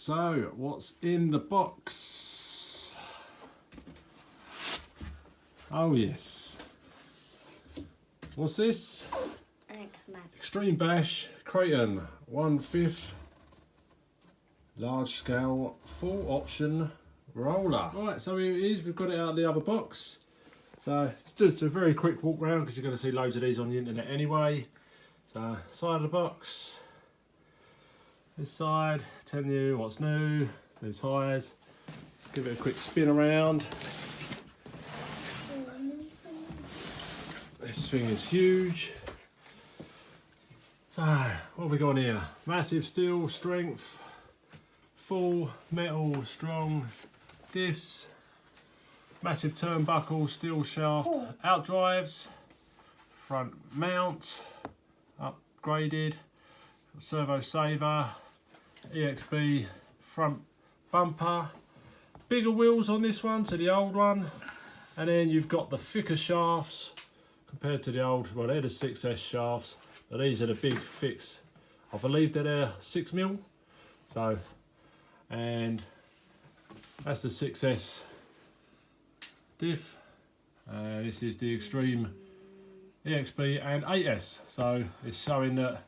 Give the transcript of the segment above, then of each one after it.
so what's in the box? Oh yes. What's this? Extreme Bash Kraton 1/5 large scale full option roller. Right, so here it is. We've got it out of the other box. So it's just a very quick walk round because you're going to see loads of these on the internet anyway. So side of the box. This side, telling you what's new, new tyres. Let's give it a quick spin around. This thing is huge. So, what have we got here? Massive steel strength, full metal strong diffs, massive turnbuckle, steel shaft, outdrives, front mount, upgraded, servo saver, EXB front bumper, bigger wheels on this one to the old one, and then you've got the thicker shafts compared to the old. Well, they're the 6S shafts, but these are the big fix. I believe that they're 6mm. So, and that's the 6S diff. This is the Extreme EXB and 8S. So it's showing that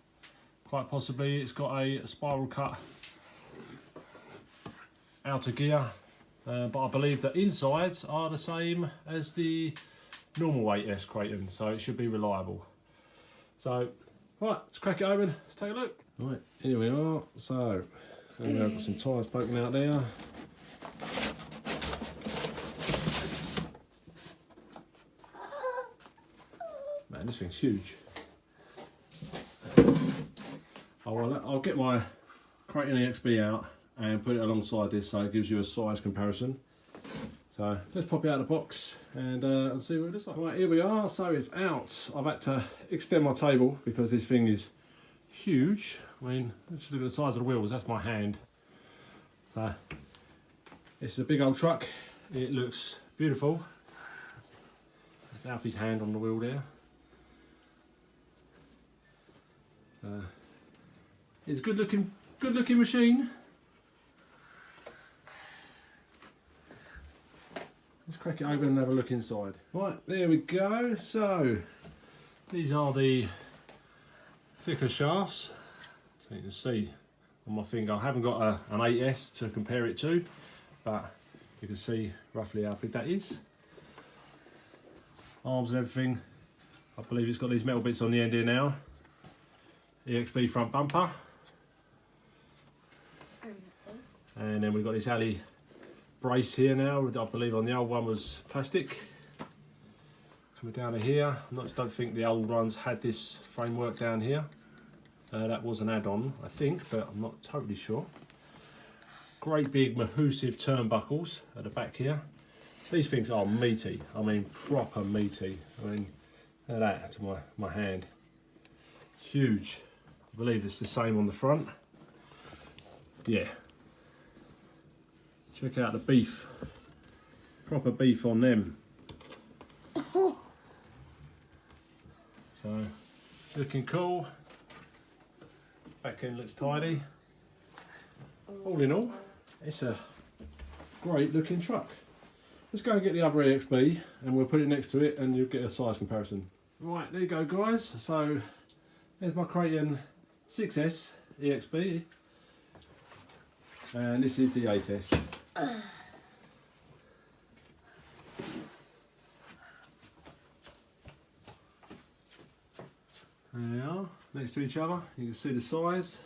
quite possibly it's got a spiral cut outer gear, but I believe the insides are the same as the normal 8S Kraton, so it should be reliable. So, right, let's crack it open, let's take a look. Right, here we are. So, we've got some tyres poking out there. Man, this thing's huge. I'll get my Kraton EXB out and put it alongside this so it gives you a size comparison. So let's pop it out of the box and see what it looks like. Right, here we are. So it's out. I've had to extend my table because this thing is huge. I mean, let's look at the size of the wheels. That's my hand. So it's a big old truck. It looks beautiful. That's Alfie's hand on the wheel there. It's a good looking machine. Let's crack it open and have a look inside. Right, there we go. So these are the thicker shafts. So you can see on my finger, I haven't got an 8S to compare it to, but you can see roughly how big that is. Arms and everything. I believe it's got these metal bits on the end here now. EXB front bumper. And then we've got this alley brace here now. I believe on the old one was plastic. Coming down to here. I don't think the old ones had this framework down here. That was an add-on, I think, but I'm not totally sure. Great big Mahusive turnbuckles at the back here. These things are meaty. I mean, proper meaty. I mean, look at that to my hand. Huge. I believe it's the same on the front. Yeah. Check out the beef. Proper beef on them. So, looking cool. Back end looks tidy. All in all, it's a great looking truck. Let's go and get the other EXB and we'll put it next to it and you'll get a size comparison. Right, there you go guys. So, there's my Kraton 6S EXB. And this is the 8S. There they are, next to each other. You can see the size.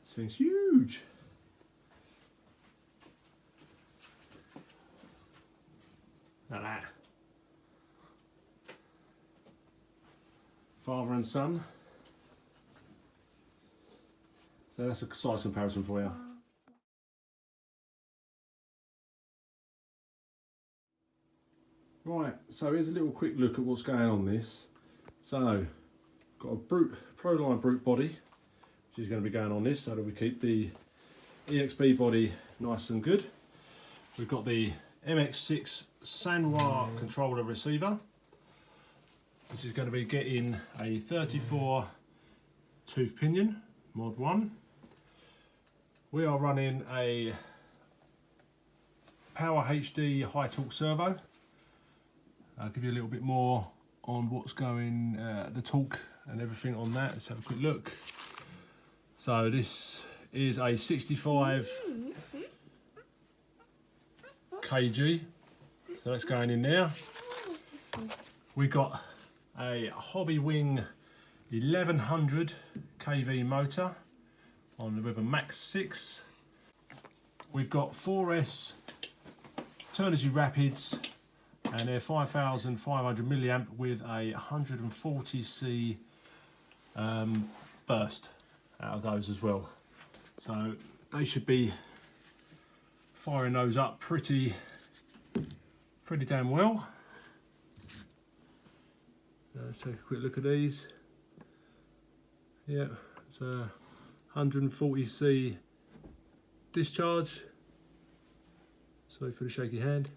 This thing's huge. Look at that. Father and son. So that's a size comparison for you. Right, so here's a little quick look at what's going on this. So, got a Proline brute body, which is going to be going on this, so that we keep the EXB body nice and good. We've got the MX6 Sanwa controller receiver. This is going to be getting a 34 tooth pinion, mod 1. We are running a Power HD high torque servo. I'll give you a little bit more on what's going, the torque and everything on that. Let's have a quick look. So this is a 65 kg, so that's going in there. We got a Hobby Wing 1100 kV motor with a max 6. We've got 4S Turnergy Rapids, and they're 5,500 milliamp with a 140C burst out of those as well. So they should be firing those up pretty damn well. Let's take a quick look at these. Yeah, it's a 140C discharge. Sorry for the shaky hand.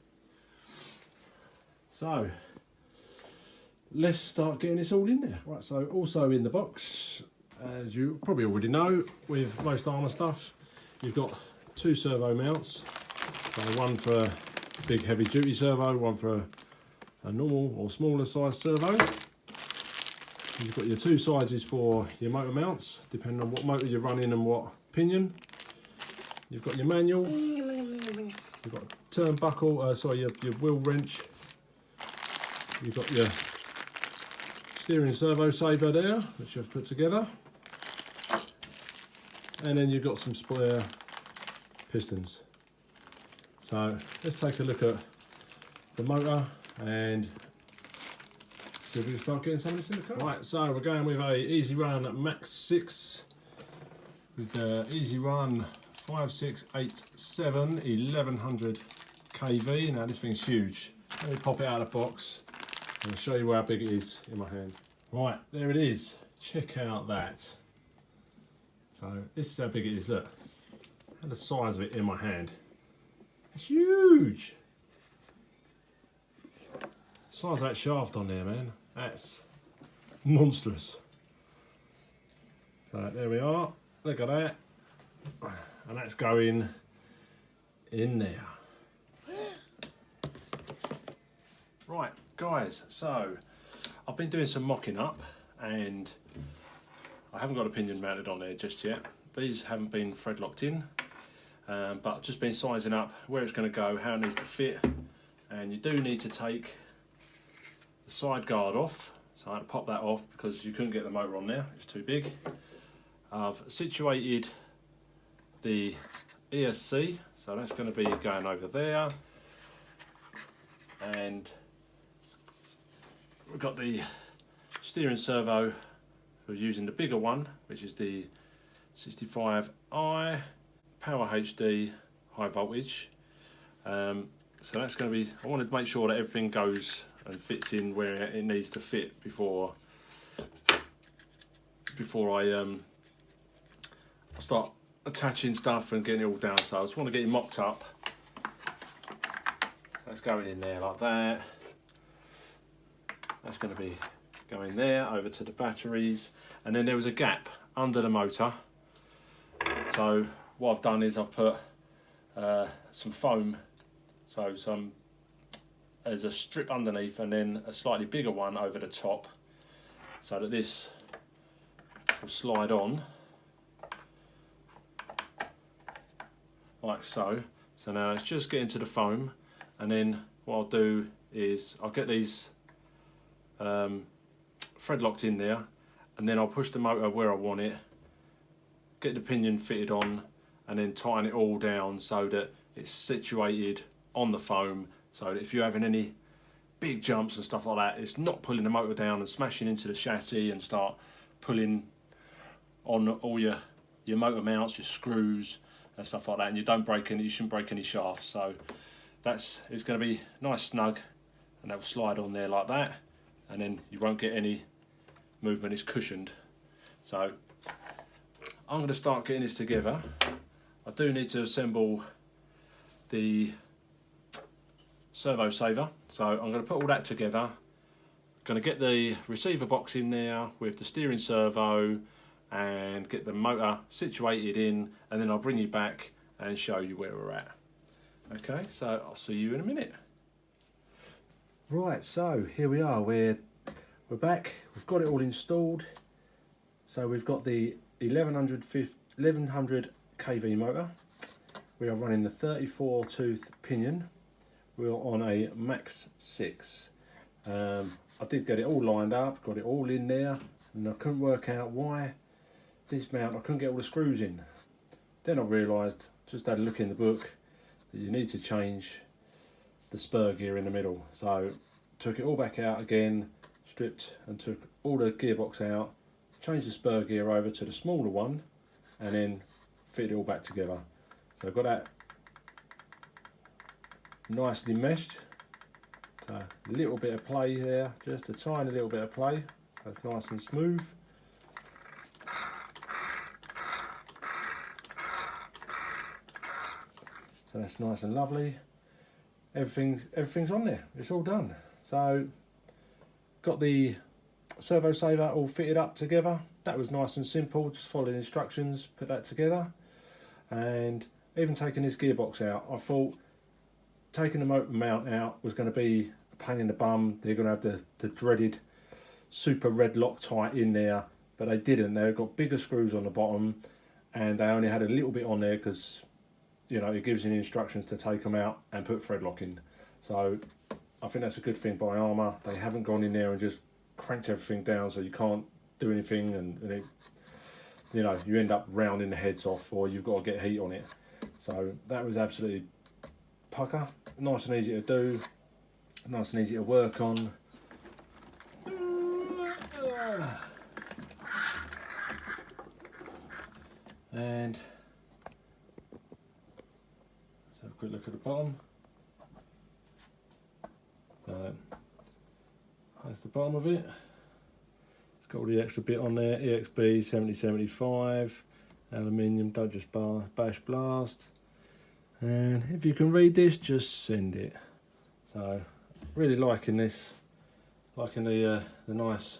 So let's start getting this all in there. Right, so also in the box, as you probably already know, with most Armour stuff, you've got 2 servo mounts. So one for a big heavy duty servo, one for a normal or smaller size servo. You've got your 2 sizes for your motor mounts, depending on what motor you're running and what pinion. You've got your manual. You've got turnbuckle, your wheel wrench. You've got your steering servo saver there, which I've put together. And then you've got some spare pistons. So let's take a look at the motor and see if we can start getting some of this in the car. Right, so we're going with a Easy Run Max 6 with the Easy Run 5687 1100 kV. Now this thing's huge. Let me pop it out of the box and show you how big it is in my hand. Right, there it is. Check out that. So this is how big it is, look. And the size of it in my hand. It's huge! The size of that shaft on there, man. That's monstrous. So there we are. Look at that. And that's going in there. Right, guys, so I've been doing some mocking up and I haven't got a pinion mounted on there just yet. These haven't been thread locked in, but I've just been sizing up where it's going to go, how it needs to fit, and you do need to take the side guard off. So I had to pop that off because you couldn't get the motor on there, it's too big. I've situated the ESC, so that's going to be going over there, and we've got the steering servo. We're using the bigger one, which is the 65i Power HD high voltage. So that's going to be, I wanted to make sure that everything goes and fits in where it needs to fit before I start attaching stuff and getting it all down. So I just want to get it mocked up. That's going in there like that. That's going to be going there over to the batteries, and then there was a gap under the motor. So what I've done is I've put some foam, so there's a strip underneath and then a slightly bigger one over the top, so that this will slide on like so. So now it's just getting to the foam, and then what I'll do is I'll get these thread locked in there, and then I'll push the motor where I want it, get the pinion fitted on, and then tighten it all down so that it's situated on the foam, so that if you're having any big jumps and stuff like that, it's not pulling the motor down and smashing into the chassis and start pulling on all your motor mounts, your screws and stuff like that, and you shouldn't break any shafts. So it's going to be nice snug, and that will slide on there like that, and then you won't get any movement. It's cushioned. So I'm going to start getting this together. I do need to assemble the servo saver, so I'm going to put all that together. Going to get the receiver box in there with the steering servo, and get the motor situated in, and then I'll bring you back and show you where we're at. Okay, so I'll see you in a minute. Right, so here we are, we're back, we've got it all installed. So we've got the 1100 kV motor. We are running the 34 tooth pinion. We're on a Max 6. I did get it all lined up, got it all in there, and I couldn't work out why this mount, I couldn't get all the screws in. Then I realised, just had a look in the book, that you need to change the spur gear in the middle. So took it all back out again, stripped and took all the gearbox out, changed the spur gear over to the smaller one, and then fit it all back together. So I've got that nicely meshed. So a little bit of play there, just a tiny little bit of play, so it's nice and smooth. So that's nice and lovely. Everything's on there, it's all done. So got the servo saver all fitted up together. That was nice and simple, just following instructions, put that together. And even taking this gearbox out, I thought taking the motor mount out was going to be a pain in the bum. They're going to have the dreaded super red Loctite in there, but they didn't. They've got bigger screws on the bottom, and they only had a little bit on there because, you know, it gives you the instructions to take them out and put thread lock in. So I think that's a good thing by Armour. They haven't gone in there and just cranked everything down so you can't do anything, and it, you know, you end up rounding the heads off, or you've got to get heat on it. So that was absolutely pucker. Nice and easy to do, nice and easy to work on. And let's have a quick look at the bottom. So that's the bottom of it. It's got all the extra bit on there, EXB 7075, aluminium, don't just bash blast. And if you can read this, just send it. So really liking this, liking the nice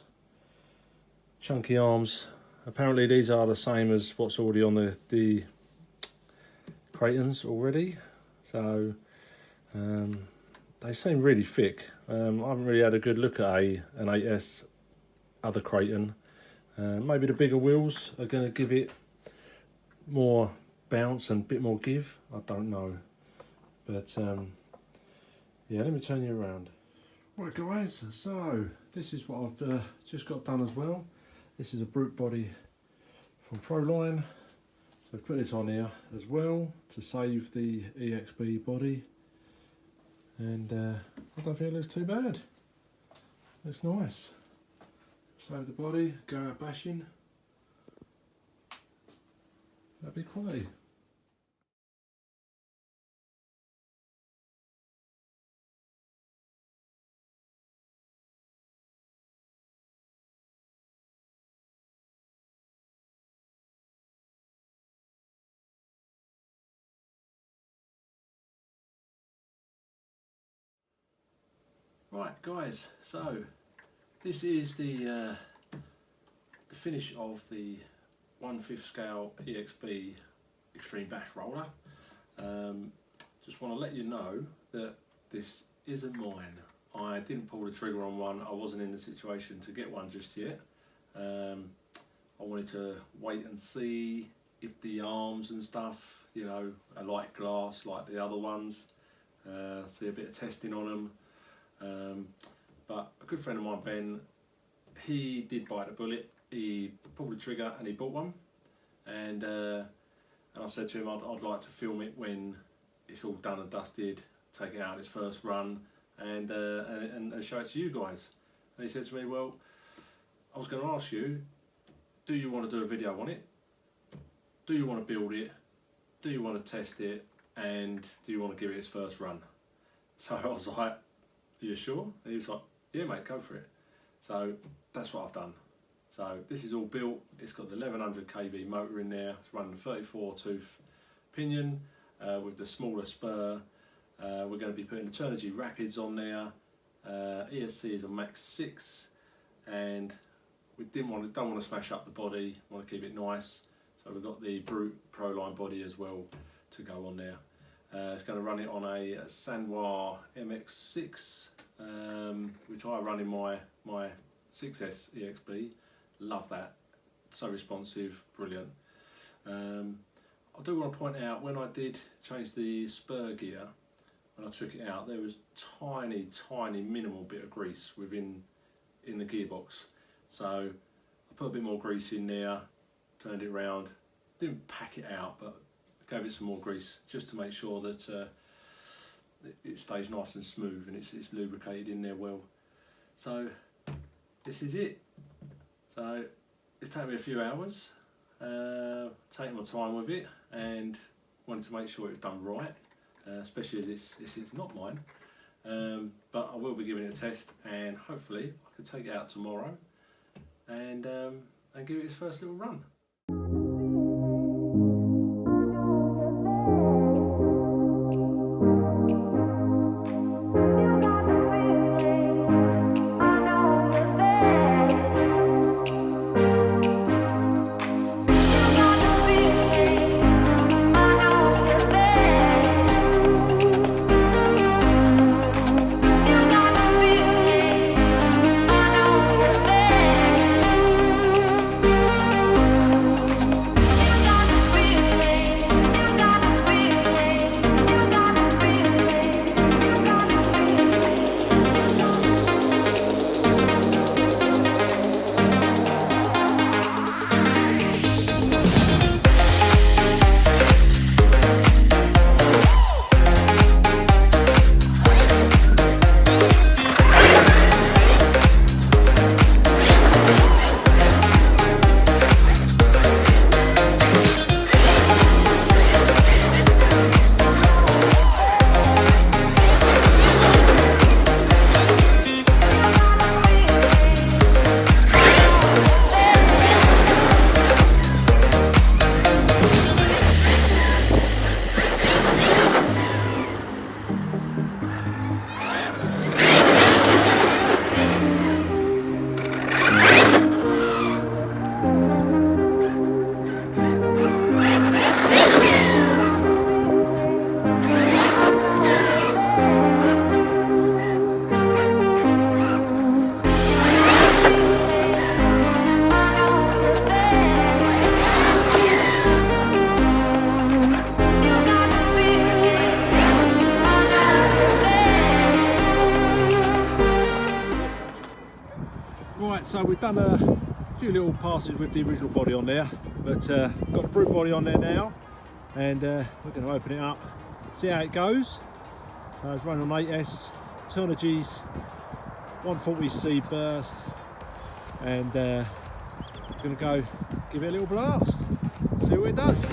chunky arms. Apparently these are the same as what's already on the Kratons already. So they seem really thick. I haven't really had a good look at an 8S other Kraton. Maybe the bigger wheels are going to give it more bounce and a bit more give. I don't know. But yeah, let me turn you around. Right guys, so this is what I've just got done as well. This is a brute body from Proline. So I've put this on here as well to save the EXB body. And I don't think it looks too bad. Looks nice. Save the body, go out bashing. That'd be quality. Right guys, so this is the finish of the 1/5 scale EXB Extreme Bash Roller. Just want to let you know that this isn't mine. I didn't pull the trigger on one. I wasn't in the situation to get one just yet. I wanted to wait and see if the arms and stuff, you know, are like glass like the other ones. See a bit of testing on them. But a good friend of mine, Ben, he did bite the bullet. He pulled the trigger and he bought one, and I said to him I'd like to film it when it's all done and dusted, take it out its first run, and show it to you guys. And he said to me, well, I was going to ask you, do you want to do a video on it? Do you want to build it? Do you want to test it? And do you want to give it its first run? So I was like, are you sure? And he was like, yeah mate, go for it. So that's what I've done. So this is all built. It's got the 1100 kV motor in there. It's running 34 tooth pinion with the smaller spur. We're going to be putting the Turnigy Rapids on there. ESC is a Max 6, and we don't want to smash up the body, want to keep it nice. So we've got the Brute Proline body as well to go on there. It's going to run it on a Sanwa MX6, which I run in my 6S EXB. Love that, so responsive, brilliant. I do want to point out, when I did change the spur gear, when I took it out, there was tiny minimal bit of grease in the gearbox. So I put a bit more grease in there, turned it round, didn't pack it out, but gave it some more grease just to make sure that it stays nice and smooth and it's lubricated in there well. So this is it. So it's taken me a few hours, taking my time with it, and wanted to make sure it was done right, especially as it's not mine. But I will be giving it a test, and hopefully I could take it out tomorrow and give it its first little run. Right, so we've done a few little passes with the original body on there, but got the Brute body on there now, and we're going to open it up, see how it goes. So it's running on 8S, Turner G's 140C burst, and we're going to go give it a little blast, see what it does.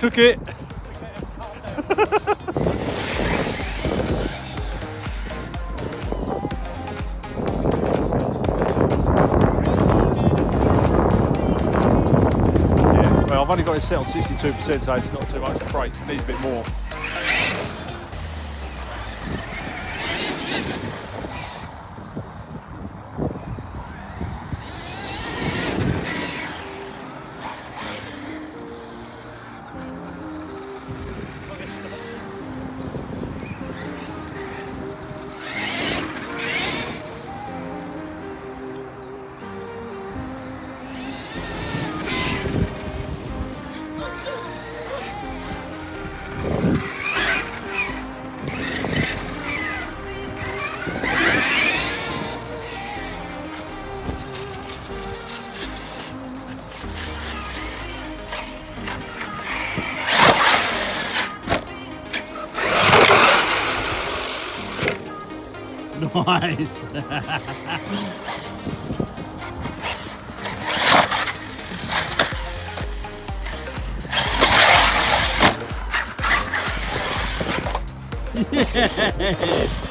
Took it. Well, I've only got it set on 62%, so it's not too much to brake. It needs a bit more. Nice. Yes.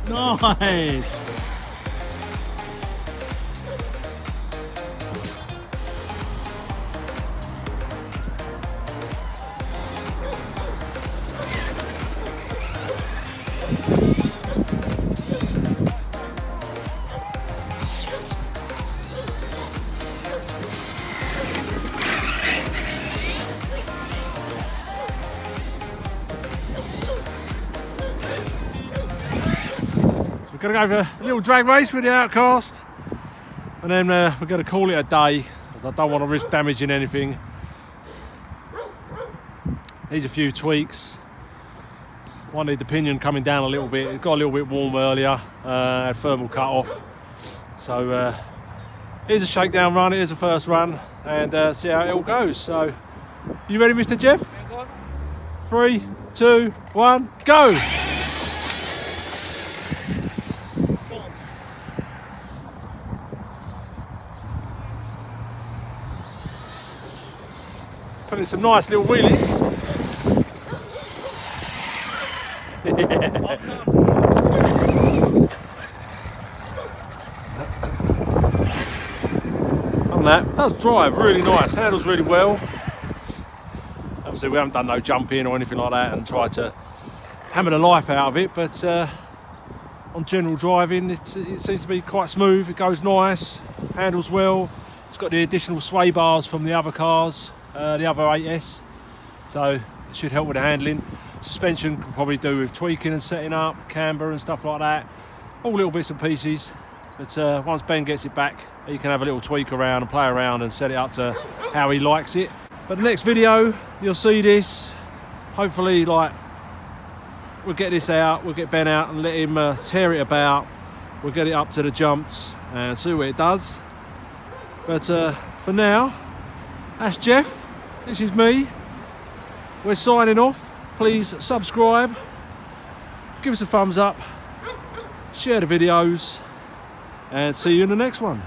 Nice. We're going to go for a little drag race with the Outcast, and then we're going to call it a day, as I don't want to risk damaging anything. Needs a few tweaks. One need the pinion coming down a little bit. It got a little bit warm earlier, had thermal cut off. So here's a shakedown run, here's the first run, and see how it all goes. So, you ready, Mr. Jeff? Yeah, go on. 3, 2, 1, go! Putting some nice little wheelies. On that, does drive really nice, handles really well. Obviously we haven't done no jumping or anything like that and tried to hammer the life out of it, but on general driving it seems to be quite smooth. It goes nice, handles well. It's got the additional sway bars from the other cars, the other 8S, so it should help with the handling. Suspension can probably do with tweaking and setting up, camber and stuff like that, all little bits and pieces. But once Ben gets it back, he can have a little tweak around and play around and set it up to how he likes it. But the next video, you'll see this. Hopefully, like, we'll get this out, we'll get Ben out and let him tear it about. We'll get it up to the jumps and see what it does. But for now, that's Jeff, this is me. We're signing off. Please subscribe, give us a thumbs up, share the videos, and see you in the next one.